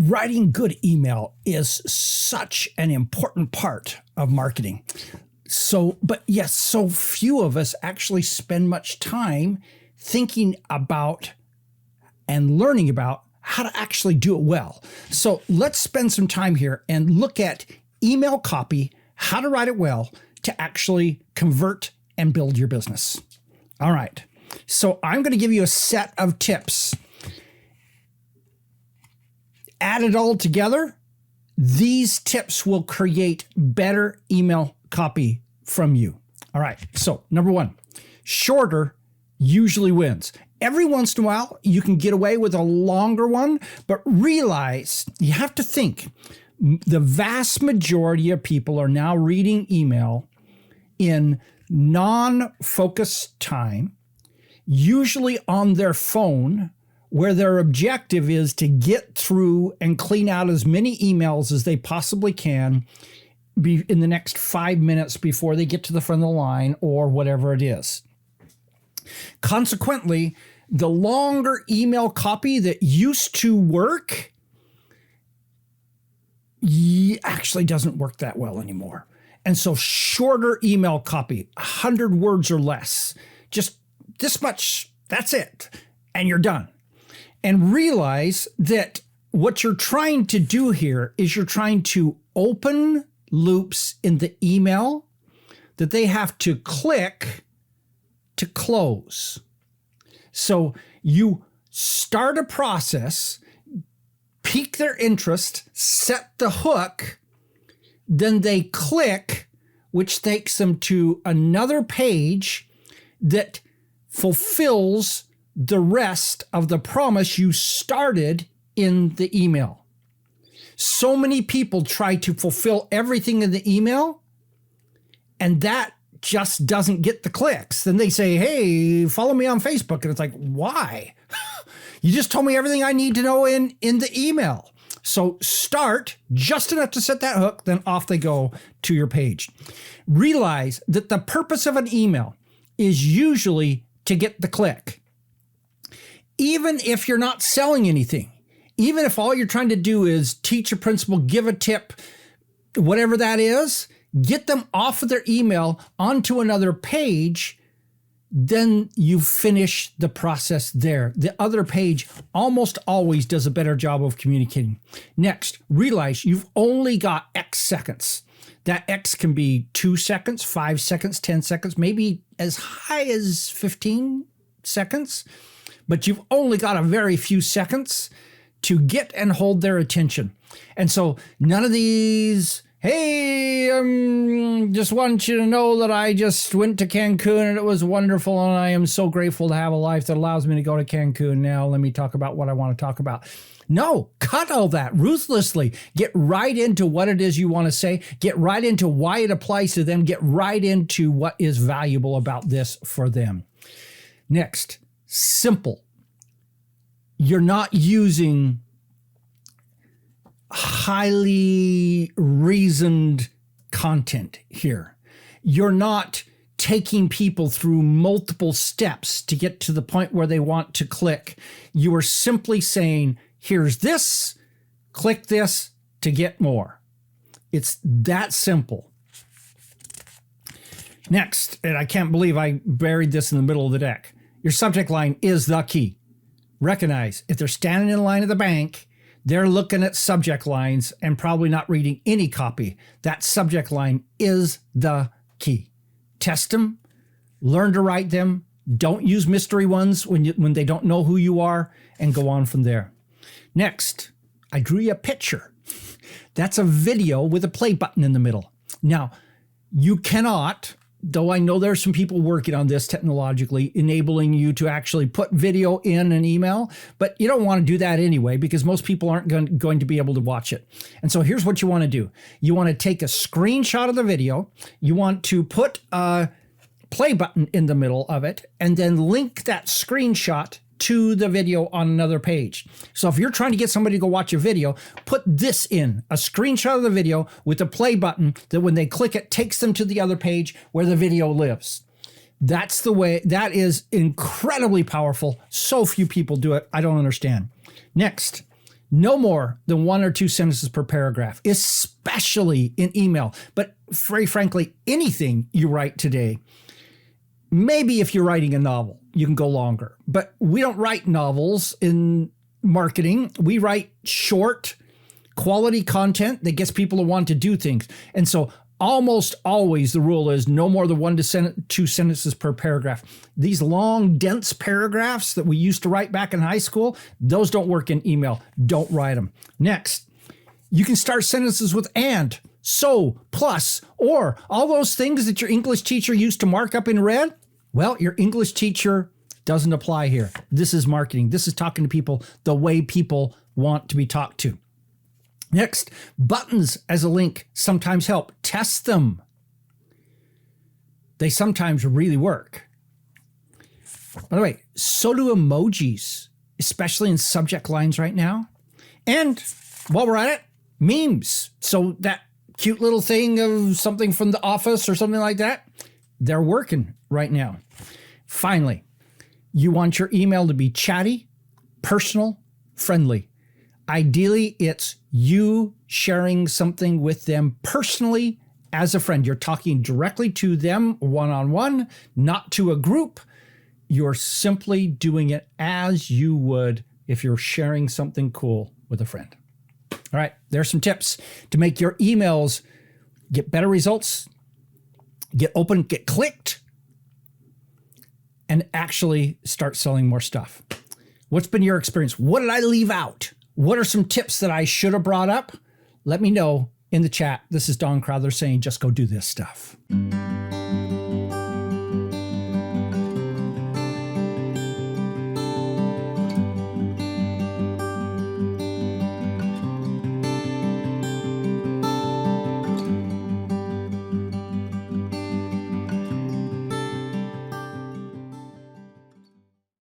writing good email is such an important part of marketing. So few of us actually spend much time thinking about and learning about how to actually do it well. So let's spend some time here and look at email copy, how to write it well to actually convert and build your business. All right. So I'm going to give you a set of tips. Add it all together. These tips will create better email copy from you. All right. So number one, shorter usually wins. Every once in a while, you can get away with a longer one, but realize you have to think the vast majority of people are now reading email in non-focused time, usually on their phone, where their objective is to get through and clean out as many emails as they possibly can be in the next 5 minutes before they get to the front of the line or whatever it is. Consequently, the longer email copy that used to work actually doesn't work that well anymore. And so shorter email copy, 100 words or less, just this much, that's it, and you're done. And realize that what you're trying to do here is you're trying to open loops in the email that they have to click to close. So you start a process, pique their interest, set the hook, then they click, which takes them to another page that fulfills the rest of the promise you started in the email. So many people try to fulfill everything in the email, and that just doesn't get the clicks. Then they say, hey, follow me on Facebook. And it's like, why? You just told me everything I need to know in the email. So start just enough to set that hook, then off they go to your page. Realize that the purpose of an email is usually to get the click. Even if you're not selling anything, even if all you're trying to do is teach a principle, give a tip, whatever that is, get them off of their email onto another page, then you finish the process there. The other page almost always does a better job of communicating. Next, realize you've only got X seconds. That X can be 2 seconds, 5 seconds, 10 seconds, maybe as high as 15 seconds, but you've only got a very few seconds to get and hold their attention. And so none of these, hey, just want you to know that I just went to Cancun and it was wonderful and I am so grateful to have a life that allows me to go to Cancun. Now let me talk about what I want to talk about. No, cut all that ruthlessly. Get right into what it is you want to say. Get right into why it applies to them. Get right into what is valuable about this for them. Next, simple. You're not using highly reasoned content here. You're not taking people through multiple steps to get to the point where they want to click. You are simply saying, here's this, click this to get more. It's that simple. Next, and I can't believe I buried this in the middle of the deck. Your subject line is the key. Recognize if they're standing in line at the bank, they're looking at subject lines and probably not reading any copy. That subject line is the key. Test them, learn to write them. Don't use mystery ones when they don't know who you are, and go on from there. Next, I drew you a picture. That's a video with a play button in the middle. Now, you cannot, though I know there's some people working on this technologically, enabling you to actually put video in an email, but you don't want to do that anyway because most people aren't going to be able to watch it. And so here's what you want to do. You want to take a screenshot of the video. You want to put a play button in the middle of it and then link that screenshot to the video on another page. So if you're trying to get somebody to go watch a video, put this in, a screenshot of the video with a play button that when they click it, takes them to the other page where the video lives. That's the way. That is incredibly powerful. So few people do it. I don't understand. Next, No more than 1 or 2 sentences per paragraph, especially in email. But very frankly, anything you write today, maybe if you're writing a novel, you can go longer. But we don't write novels in marketing. We write short, quality content that gets people to want to do things. And so almost always the rule is no more than 1 to 2 sentences per paragraph. These long, dense paragraphs that we used to write back in high school, those don't work in email. Don't write them. Next, you can start sentences with and, so, plus, or, all those things that your English teacher used to mark up in red. Well, your English teacher doesn't apply here. This is marketing. This is talking to people the way people want to be talked to. Next, buttons as a link sometimes help. Test them. They sometimes really work. By the way, so do emojis, especially in subject lines right now. And while we're at it, memes. So that cute little thing of something from The Office or something like that, they're working right now. Finally, you want your email to be chatty, personal, friendly. Ideally, it's you sharing something with them personally as a friend. You're talking directly to them one-on-one, not to a group. You're simply doing it as you would if you're sharing something cool with a friend. All right, there's some tips to make your emails get better results, get open, get clicked, and actually start selling more stuff. What's been your experience? What did I leave out? What are some tips that I should have brought up? Let me know in the chat. This is Don Crowther saying, just go do this stuff.